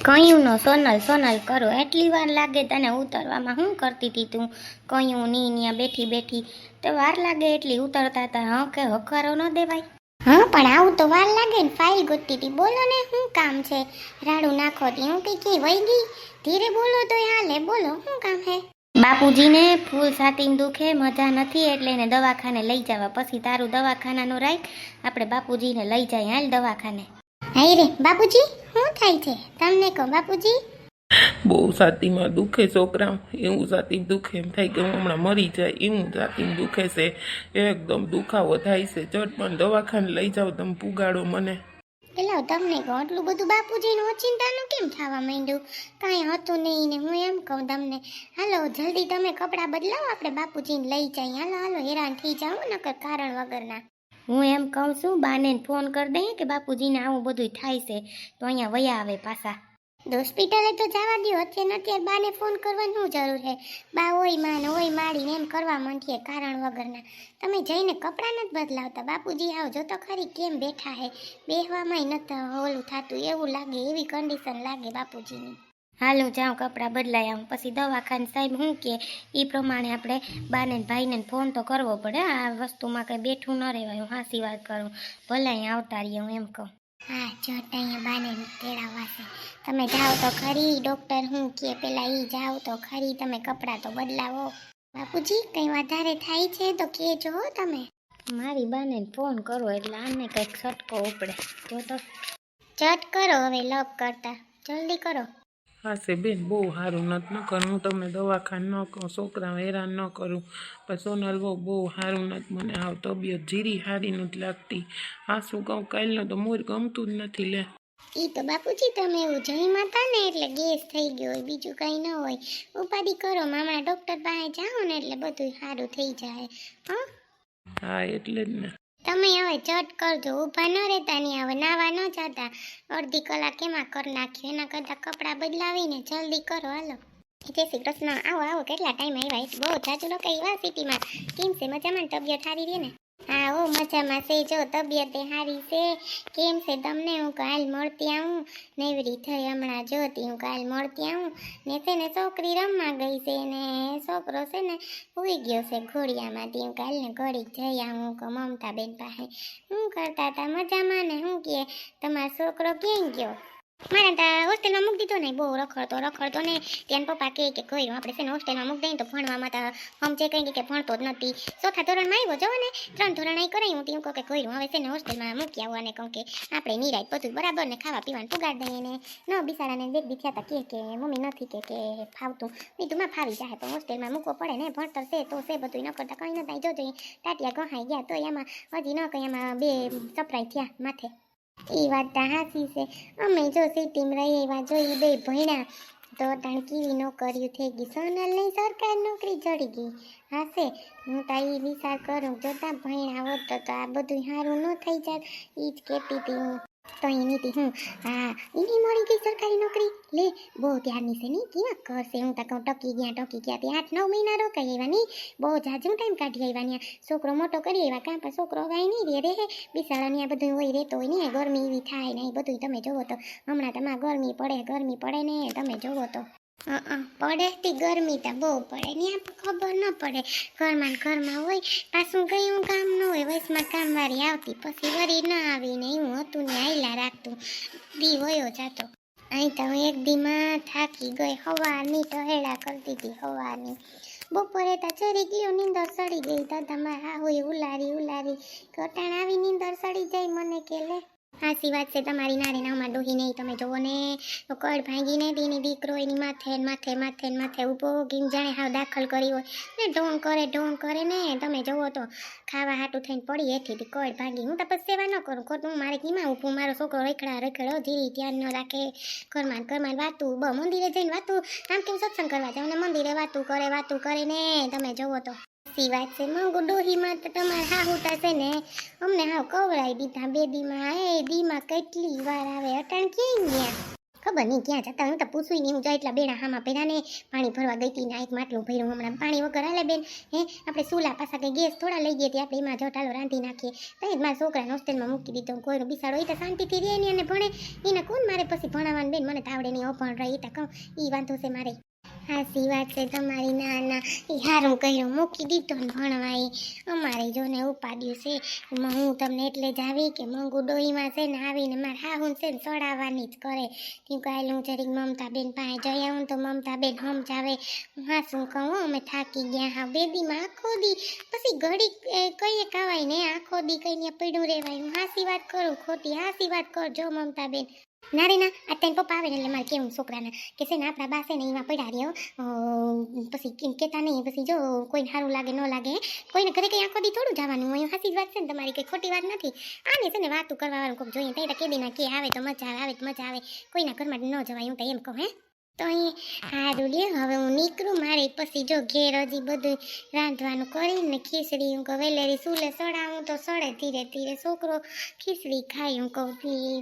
કયું નો સોનલ સોનલ કરો એટલી વાર લાગે તને ઉતરવામાં? શું કરતી હતી તું? કયું ની ત્યાં બેઠી બેઠી તો વાર લાગે એટલી ઉતરતા હતા? હા કે હકારો ન દેવાય? હા પણ આવું તો વાર લાગે ને. ફાઇલ ગોતતી હતી. બોલો ને શું કામ છે? રાડું નાખો તી હું કઈ વહી ગઈ? ધીરે બોલો તો હાલે. બોલો શું કામ હે? બાપુજીને ફૂલ છાતીમાં દુખે, મજા નથી એટલે એને દવાખાને લઈ જવા. પછી તારું દવાખાનાનું રાખ, આપણે બાપુજીને લઈ જાય હાલ દવાખાને. હાય રે બાપુજી, શું થાય છે તમને? કહો બાપુજી. બહુ છાતીમાં દુખે છોકરા, એવું છાતી દુખે એમ થાય કે હું હમણાં મરી જાય એવું છાતીમાં દુખે છે. એકદમ દુખાવો થાય છે. ચટ પણ દવાખાને લઈ જાઓ, તમે પુગાડો મને. એટલે તમને કહું આટલું બધું બાપુજીનું અચિંતાનું કેમ થવા માંડ્યું? કાંઈ હતું નહીં ને હું એમ કહું તમને, હાલો જલ્દી તમે કપડાં બદલાવો, આપણે બાપુજીને લઈ જઈએ. હાલો હાલો, હેરાન થઈ જાઓ નકર કારણ વગરના. હું એમ કહું છું બાને ફોન કરી દઈએ કે બાપુજીને આવું બધું થાય છે તો અહીંયા વયા આવે પાછા. હોસ્પિટલે તો જવા દો, અત્યારે બાને ફોન કરવાની શું જરૂર છે? બા ઓય માં ઓય માડીને એમ કરવા માંડીએ કારણ વગરના. તમે જઈને કપડાં નથી બદલાવતા? બાપુજી આવ જો તો ખરી કેમ બેઠા હે, બેહવામાં નથી ઓલું થતું એવું લાગે, એવી કન્ડિશન લાગે બાપુજીની. હાલ હું જાઉં કપડાં બદલાઈ આવું, પછી દવાખાને સાહેબ શું કે એ પ્રમાણે આપણે બાને ભાઈને ફોન તો કરવો પડે. આ વસ્તુમાં કંઈ બેઠું ન રહેવાય. હું હાસી વાત કરું, ભલે અહીંયા આવતા રહીએ હું એમ કહું. હા જટ અહીંયા બાને તેડાવવા છે. તમે જાઓ તો ખરી, ડૉક્ટર શું કે પેલા એ જાઓ તો ખરી, તમે કપડાં તો બદલાવો. બાપુજી કંઈ વધારે થાય છે તો કહેજો હો તમે. મારી બાને ફોન કરો એટલે આને કંઈક છટકો ઉપડે. જો તો ચટ કરો હવે, લપ કરતા જલ્દી કરો. હા છે બેન, બહુ સારું નથી ન કરું. હું તમને દવાખાને ન કહું, છોકરાઓ હેરાન ન કરું. પણ સોનલ બહુ સારું નથી, મને આવ તબિયત જીરી સારી નથી લાગતી. હા શું કહું, કાલનો તો મોર ગમતું જ નથી લે. ઈ તો બાપુજી તમે એવું જઈમાં હતા ને એટલે ગેસ થઈ ગયો હોય, બીજું કંઈ ન હોય. ઉપાધિ કરો, મામા ડૉક્ટર પાસે જાઓ ને એટલે બધું સારું થઈ જાય. હા હા એટલે જ ને. તમે હવે ચટ કરજો, ઊભા ન રહેતા નહીં. હવે નાવા ન જતા, અડધી કલાક એમાં કરી નાખ્યો, એના કરતાં કપડાં બદલાવીને જલ્દી કરો. હાલો જય શ્રી કૃષ્ણ. આવો આવો, કેટલા ટાઈમ આવ્યા? બહુ જાજુ લોકો આવ્યા સિટીમાં. કેમ છે મજામાં? તબિયત સારી રહે ને? હા ઓ મજામાં છે. જો તબિયત સારી છે. કેમ છે તમને? હું કાલ મળતી આવું, નેવરી થઈ હમણાં જોતી. હું કાલ મળતી આવું ને છે ને છોકરી રમવા ગઈ છે ને છોકરો છે ને ઉઈ ગયો છે ઘોડિયામાંથી. હું કાલ ને ઘડી જઈ આવું કે મમતાબેન પાસે. શું કરતા હતા? મજામાં ને? શું કહે તમારો છોકરો ક્યાં ગયો? મારા તા હોસ્ટેલમાં મૂકી દીધો ને, બહુ રખડતો ને. ત્યાં પપ્પા કહે કે કોઈ આપણે છે ને હોસ્ટેલમાં મૂકી દઈએ તો ભણવામાં તો સમજે કંઈ કે ભણતો જ નથી. ચોથા ધોરણમાં આવ્યો જો ને, 3 ધોરણ અહીં કરાવી. હું તેમ કહું કે કોઈ હવે છે ને હોસ્ટેલમાં મૂકી આવો અને કહું કે આપણે નિરાય બધું બરાબર ને ખાવા પીવાનું પુગાડ દઈએ ને. ન બિચારાને દેખ દીધા હતા કે મમ્મી નથી કે ફાવતું. નહીં તું માં ફાવી જાય પણ હોસ્ટેલમાં મૂકવો પડે ને, ભણતર છે તો છે બધું. ન કરતા કંઈ ન થાય. જોજો ટાટિયા ગહાઈ ગયા તો એમાં હજી ન કંઈ એમાં 2 સપ્રાઈ થયા માથે. એ વાત તો હાસી છે. અમે જો સિટીમાં રહી એવા જોઈએ, 2 ભણ્યા તો તાણ કેવી નોકરીઓ થઈ ગઈ. સોનલની સરકારી નોકરી જડી ગઈ. હાશે હું તો એ વિચાર કરું, જોતા ભણ્યા હોત તો આ બધું સારું ન થઈ જાત. એ જ કહેતી હતી હું તો એની હતી હું. હા એની મળી ગઈ સરકારી નોકરી. લે બહુ ત્યારની છે નહીં, કેવા કરશે? હું તો કહું ટકી ગયા ત્યાં 8-9 મહિના રોકાઈ આવ્યા નહીં, બહુ જાજુ ટાઈમ કાઢી આવ્યા ત્યાં. છોકરો મોટો કરી આવ્યા કાં, પણ છોકરો કાંઈ નહીં રહે બિચારાને આ બધું હોય રહેતો હોય ને. ગરમી એવી થાય ને એ બધું તમે જોવો તો હમણાં તમારે ગરમી પડે ને તમે જોવો તો પડે તે ગરમી તો બહુ પડે ને. ખબર ન પડે, ઘરમાં હોય પાછું કયું કામ ન હોય. વયસમાં કામવાળી આવતી પછી વળી ન આવીને એવું હતું ને આયલા રાખતું. દી વયો જાતો. અહીં તો હું એક દીમાં થાકી ગઈ. હવાની ટહેડા કરતી હતી હવાની. બપોરે તો ચરી ગયો, નીંદર સડી ગઈ. તો તમારે હા હોય ઉલારી કટાણ આવી નીંદર સડી જાય મને કે લે. હાસી વાત છે તમારી. નારે ના અમાર ડોહી નહીં તમે જોવો ને, કડ ભાંગીને તેની દીકરો એની માથે ઊભો ગીમ જાણે હાવ દાખલ કરી હોય ને. ઢોંગ કરે ને તમે જોવો તો ખાવા હાટું થઈને પડી હેઠીથી કડ ભાંગી. હું તો પછી સેવા ન કરું, ખોટું મારે કીમાં ઊભું. મારો છોકરો રખડો ધીરી ધ્યાન ન રાખે. ઘરમાં વાતું મંદિરે જઈને વાતું, આમ કેમ સત્સંગ કરવા જાવ ને મંદિરે વાતું કરે ને તમે જોવો તો. સી વાત છે મંગુ ડોહીમાં તો તમારે હા હોતા છે ને અમને હાવ કવરાઈ દીધા 2 દીમાં. દીમાં કેટલી વાર આવે, અટાણ ક્યાં ગયા? ખબર નહીં ક્યાં જતા હું તો પૂછું નહીં. હું જાય એટલા બેડા હામાં પહેર્યા ને પાણી ભરવા ગઈ હતી ને એક માટલું ભર્યું હમણાં. પાણી વગર હાલે બેન? હે આપણે ચૂલા પાછા કંઈ ગેસ થોડા લઈ ગઈ હતી આપણે, એમાં જો ટાલો રાંધી નાખીએ. તો જ મારા છોકરાને હોસ્ટેલમાં મૂકી દીધો. કોઈનો બિસાડો એ તો શાંતિથી રહે ને અને ભણે. એને કોણ મારે પછી ભણાવવાનું બેન? મને તો આવડે નહીં, અભણ રહી તો કહું એ વાંધો છે મારે. હાસી વાત છે તમારી. ના ના એ હારું કર્યું મૂકી દીધો ને ભણવા. એ અમારે જો ને ઉપાડ્યું છે. હું તમને એટલે જ આવી કે મંગુ ડોહીમાં છે ને આવીને મારે હાહું છે ને ચડાવવાની જ કરે. કેમ કે હું જરીક મમતાબેન પાસે જઈ આવું તો મમતાબેન સમજાવે. હા શું કહું અમે થાકી ગયા. હા બેદીમાં આખો દી પછી ઘડી કહીએ કવાય ને આખો દી કઈને પડ્યું રહેવાય. હું હાસી વાત કરું ખોટી? હાસી વાત કરજો મમતાબેન. ના રે ના આ તને પપ્પા આવે ને એટલે મારે કેવું છોકરાને કે છે ને આપણા બા છે ને એમાં પડ્યા રહ્યો પછી કેમ કહેતા નહીં. પછી જો કોઈને સારું લાગે ન લાગે કોઈને ઘરે કંઈ આખો દી થોડું જવાનું હોય. હાસી જ વાત છે ને તમારી, કંઈ ખોટી વાત નથી. આને છે ને વાતું કરવા વાળું કોઈક જોઈએ ત્યાં કેદીના કે આવે તો મજા આવે, આવે તો મજા આવે. કોઈના ઘરમાં ન જવાય હું તો એમ કહું. હે તો અહીં સારું લે હવે હું નીકળું. મારે પછી જો ઘેર હજી બધું રાંધવાનું કરીને ખીચડી હું કહું વેલેરી ચૂલે સડાવું તો સડે ધીરે ધીરે. છોકરો ખીચડી ખાઈ હું કહું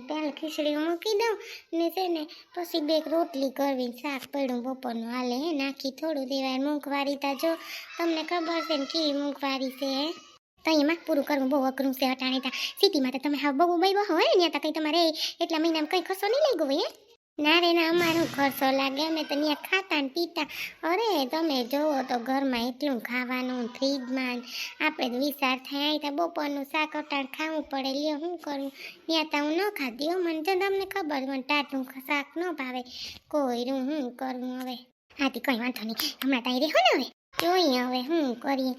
પહેલાં ખીચડી મૂકી દઉં ને છે ને પછી બે રોટલી કરવી. શાક પડ્યું બપોરનું હાલે હે નાખી થોડું દેવાય. મૂંગવારી તા જો તમને ખબર છે ને કેવી મૂંગવારી છે. હે તો એમાં પૂરું કરવું બહુ અઘરું છે. અટાણે ત્યાં સિટીમાં તો તમે હા બહુ બહુ હોય ને ત્યાં તો કંઈ તમારે એટલા મહિનામાં કંઈ ખસો નહીં લાગ્યો હોય. ના રે ના અમારું ખર્ચો લાગે. અમે તો ત્યાં ખાતા ને પીતા. અરે તમે જુઓ તો ઘરમાં એટલું ખાવાનું ફ્રીજમાં. આપણે તો વિચાર થાય અહીં ત્યાં બપોરનું શાક અટાણ ખાવું પડે. લ્યો શું કરું? ત્યાં તો હું ન ખાતી હો. મને જો તમને ખબર મને ટાટું શાક ન ભાવે કોઈરું. શું કરવું હવે? હાથી કંઈ વાંધો નહીં હમણાં ત્યાં રહેવો ને હવે જોઈએ હવે શું કરીએ.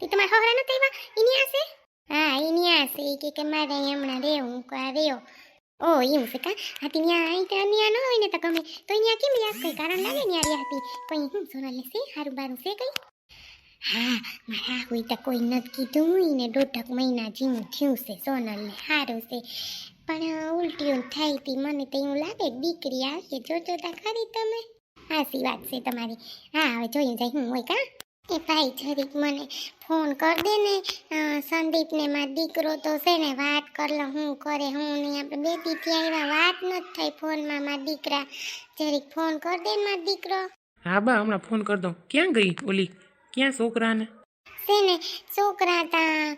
તે તમારા હવરા નથી આવ્યા એની આશે? હા એની આશે કે મારે અહીં હમણાં રહેવું રહ્યો. ઓ એવું છે કા? હા ત્યાં અહીં ત્યાં ન હોય ને તો ગમે તો અહીંયા કેમ યાદ કંઈ કારણ લાગે ને યાર હતી કંઈ હું સોનલ છે સારું બારું છે કંઈ? હા મારા હોય તો કોઈ નથી કીધું. એને 1.5 મહિના જેવું થયું છે સોનલને. સારું છે પણ ઉલટીઓ થાય હતી મને તો એવું લાગે દીકરી આવશે. જોજો તા ખરી તમે. હાસી વાત છે તમારી. હા હવે જોયું જાય હું હોય કા. એ ભાઈ જરીક મને ફોન કર દે ને સંદીપને મારો દીકરો તો છે ને વાત કર લો શું કરે હું નહીં. આપણે બે દીથી આવ્યા વાત નથી થઈ ફોનમાં. મારા દીકરા જરીક ફોન કર દે ને મારો દીકરો. હા બા હમણાં ફોન કરી દઉં. ક્યાં ગઈ ઓલી? ક્યાં છોકરાને? છે ને છોકરા તા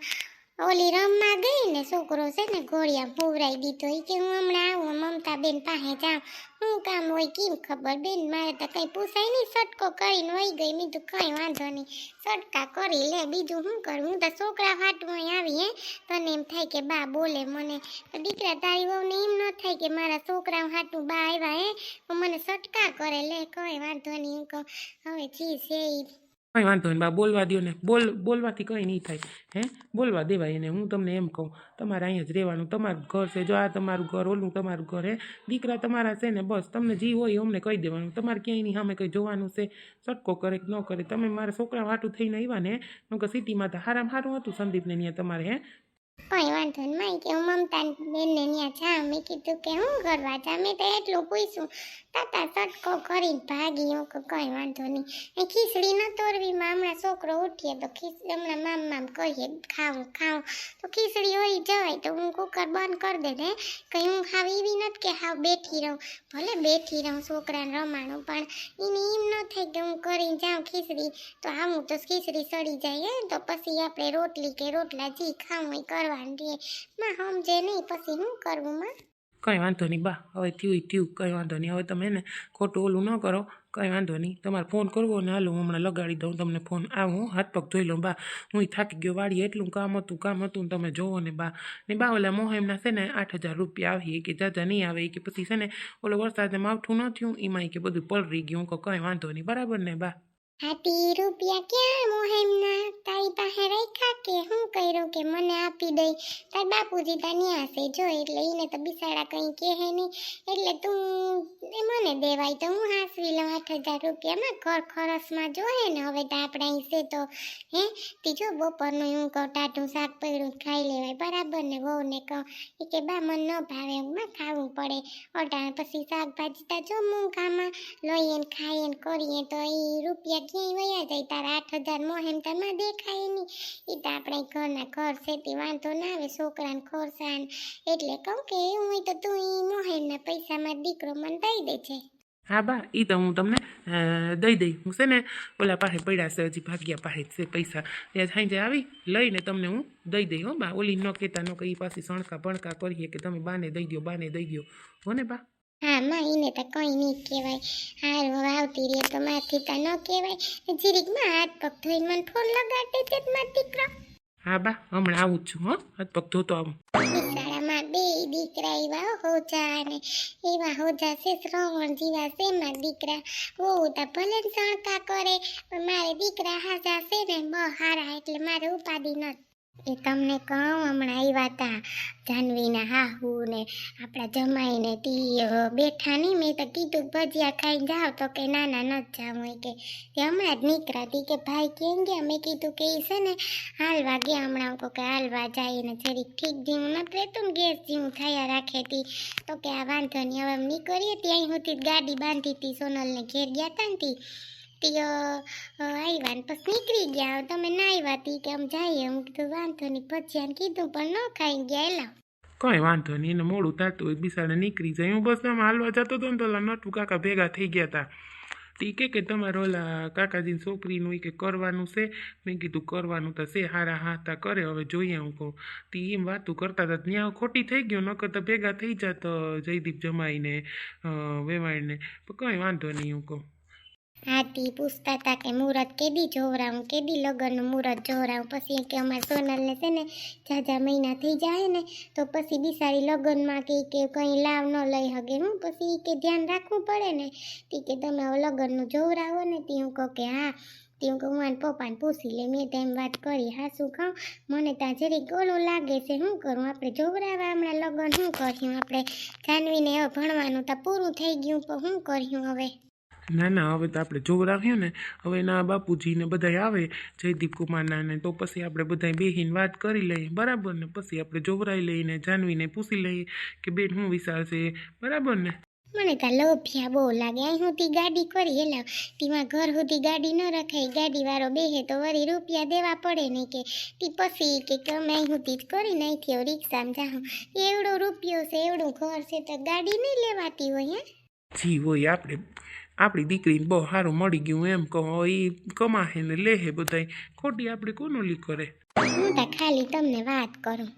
ઓલી રમવા ગઈ ને છોકરો છે ને ઘોડિયા ભોવરાઈ દીધો. એ કે હું હમણાં આવું મમતાબેન પાસે જાઉં. શું કામ હોય કેમ ખબર બેન? મારે તો કંઈ પૂછાય નહીં. સટકો કરીને વહી ગઈ. બીજું કંઈ વાંધો નહીં સટકા કરી લે. બીજું શું કરું? હું તો છોકરા ફાટું અહીં આવી. હે તને એમ થાય કે બા બોલે મને દીકરા તારી વહુને એમ ન થાય કે મારા છોકરા ફાટું બા આવ્યા. હે મને સટકા કરે લે. કંઈ વાંધો નહીં. હું કહું હવે જી છે કંઈ વાંધો નહીં બા બોલવા દો ને. બોલવાથી કંઈ નહીં થાય. હે બોલવા દેવાય એને. હું તમને એમ કહું તમારે અહીંયા જ રહેવાનું. તમારું ઘર છે જો આ તમારું ઘર ઓલું તમારું ઘર. હે દીકરા તમારા છે ને બસ તમને જે હોય અમને કહી દેવાનું. તમારે ક્યાંય નહીં સામે કંઈ જોવાનું છે સટકો કરે કે ન કરે. તમે મારા છોકરા વાટું થઈને આવ્યા ને કે સિટીમાં તો હારામાં સારું હતું સંદીપને ત્યાં તમારે. હે કંઈ વાંધો નહીં માઈ કે હું મમતા બેનને ત્યાં જા. મેં કીધું કે હું કરવા જા. મેં તો એટલું પૂછ્યું તાતા સટકો કરીને ભાગી. હું કંઈ વાંધો નહીં. એ ખીચડી ન તોરવીમાં હમણાં છોકરો ઉઠીએ તો ખીચડી હમણાં મામ કહીએ ખાવું ખાવું તો ખીચડી હોય જવાય તો હું કુકર બંધ કરી દે ને. કંઈ હું ખાવ એવી નથી કે હાવ બેઠી રહું. ભલે બેઠી રહું છોકરાને રમાડું પણ એને એમ ન થાય કે હું કરીને જાઉં ખીચડી તો આવું તો ખીચડી સડી જાય. હે તો પછી આપણે રોટલી કે રોટલા જે ખાવું હોય કરવા માં સમજે નહીં પછી શું કરવું માં. કંઈ વાંધો નહીં બા હવે થયું કંઈ વાંધો નહીં. હવે તમે એને ખોટું ઓલું ન કરો. કંઈ વાંધો નહીં. તમારે ફોન કરવો ને હાલો હું હમણાં લગાડી દઉં તમને ફોન. આવું હાથ પગ ધોઈ લઉં બા. હું થાકી ગયો વાળી એટલું કામ હતું ને તમે જોવો ને બા. ને બા ઓલા મોહેમના છે ને 8,000 રૂપિયા આવી કે જાજા નહીં આવે કે પછી છે ને ઓલો વરસાદને માવઠું ન થયું એમાં કે બધું પલરી ગયું. કંઈ વાંધો નહીં બરાબર ને બા? હાથી રૂપિયા ક્યાં મોહેમના તારી પાસે રાખ્યા કે શું કર્યું કે મને આપી દઈ? તાર બાપુજી તા ન્યા છે જો એટલે એને તો બિસાડા કંઈ કહે નહીં એટલે તું મને ને દેવાય તો હું હાંસવી લઉં 8,000 રૂપિયામાં ઘર ખરસમાં જોહે ને હવે તો આપણે અહીં છે તો હે તીજો બપોરનું હું કહું ટાટું શાક પડ્યું ખાઈ લેવાય બરાબર ને વહુ ને કહું એ કે બા મને ન ભાવે એમાં ખાવું પડે અટાણે પછી શાકભાજી તા જો મૂંઘામાં લઈએ ને ખાઈએ ને કરીએ તો એ રૂપિયા ક્યાંય વયા જાય તારા 8,000 મોહેમ તારમાં દેખાય નહીં એ તો આપણે ઘરના ઘર છે તે વાંધો ના આવે છોકરાને ખોરસાન એટલે કહું કે એવું હોય તો તું એ મોહેમના પૈસામાં દીકરો મને દઈ દે છે. હા બા એ તો હું તમને દઈ દઈ હું છે ને ઓલા પાસે પડ્યા છે હજી ભાગ્યા પાસે છે પૈસા ત્યાં સાંજે આવી લઈને તમને હું દઈ દઈ હો બા ઓલી ન કહેતા ન કહી પાછી સણકા ભણકા કરીએ કે તમે બાને દઈ દો હો ને બા. હા માં એને તો કંઈ નહીં કહેવાય હારું હવે આવતી રહે તો માથી તા ન કહેવાય જીરીકમાં હાથ પગ ધોઈને મને ફોન લગાડે છે મારો દીકરો. હા બા હમણાં આવું જ છું હો હાથ પગ ધોતો આવું. શાળામાં બે દીકરા એવા હોજા ને એવા હોજા છે શ્રવણ જેવા છે મારા દીકરા બહુ તા ભલે ને સણકા કરે પણ મારે દીકરા હાજા છે ને બહુ હારા એટલે મારે ઉપાધિ નથી. એ તમને કહું હમણાં આવ્યા તા જાનવીના હાહુ ને આપણા જમાઈને તી બેઠા નહીં મેં તો કીધું ભજીયા ખાઈને જાઓ તો કે ના નથી જાઉં હોય કે હમણાં જ નીકળાતી કે ભાઈ કેમ ગયા મેં કીધું કે એ છે ને હાલવા ગયા હમણાં કહું કે હાલવા જાય ને જરીક ઠીક જેવું નથી રહેતું ને ગેસ જેવું થયા રાખે તી તો કે આ વાંધો નહીં હવે નીકળીએ ત્યાં સુધી ગાડી બાંધી હતી સોનલને ઘેર ગયા હતા ને તી આવ્યા ને પછી નીકળી ગયા તમે ના આવ્યા તી કે આમ જઈએ હું કીધું વાંધો નહીં ભજીયાને કીધું પણ ન ખાઈ ગયા એલા કંઈ વાંધો નહીં એને મોડું થતું હોય બિસાડે નીકળી જાય હું બસ આમ હાલવા જતો હતો ને તો ઓલા નટુ કાકા ભેગા થઈ ગયા હતા તી કે તમારે ઓલા કાકાજીની છોકરીનું એ કે કરવાનું છે મેં કીધું કરવાનું તો છે હારા હાથા કરે હવે જોઈએ હું કહું તી એમ વાતું કરતા હતા ત્યાં ખોટી થઈ ગયો નકર તો ભેગા થઈ જાત જયદીપ જમાઈને વેવાઈને પણ કંઈ વાંધો નહીં હું કહું. હાથી પૂછતા હતા કે મુહૂર્ત કેદી જોવરાવું કેદી લગ્નનું મુહૂર્ત જોવરાવું પછી કે અમારે સોનલને છે ને ઝાઝા મહિના થઈ જાય ને તો પછી બિસારી લગ્નમાં કે કંઈ લાવ ન લઈ શકે હું પછી કે ધ્યાન રાખવું પડે ને તી કે તમે હવે લગ્નનું જોવરાવો ને તી હું કહું કે હા તી હું કહું હું પપ્પાને પૂછી લે મેં તેમ વાત કરી હા શું કહું મને ત્યાં જરીક ઓલું લાગે છે શું કરું આપણે જોવરાવા હમણાં લગ્ન શું કર્યું આપણે જાનવીને હવે ભણવાનું તો પૂરું થઈ ગયું પણ શું કર્યું હવે. ના હવે તો આપણે જોવરાવ્યું ને હવે એના બાપુજીને બધા આવે જયદીપ કુમારના ને તો પછી આપણે બધા બેહીને વાત કરી લઈએ બરાબર ને પછી આપણે જોવરાઈ લઈને જાનવીને પૂછી લઈએ કે બેન શું વિચાર છે બરાબર ને. મને તો લોભિયા બહુ લાગે અહીં સુધી ગાડી કરી હેલા તેમાં ઘર સુધી ગાડી ન રખાય ગાડીવાળો બેહે તો વળી રૂપિયા દેવા પડે નહીં કે તી પછી કે અમે અહીં સુધી જ કરી નાખી હવે રિક્ષામાં જાઉં એવડો રૂપિયો છે એવડું ઘર છે તો ગાડી નહીં લેવાતી હોય હે જી હોય આપણી દીકરીને બહુ સારું મળી ગયું એમ કહો એ કમાહે ને લેહે બધાય ખોટી આપણે કોનો લી કરે. હું તો ખાલી તમને વાત કરું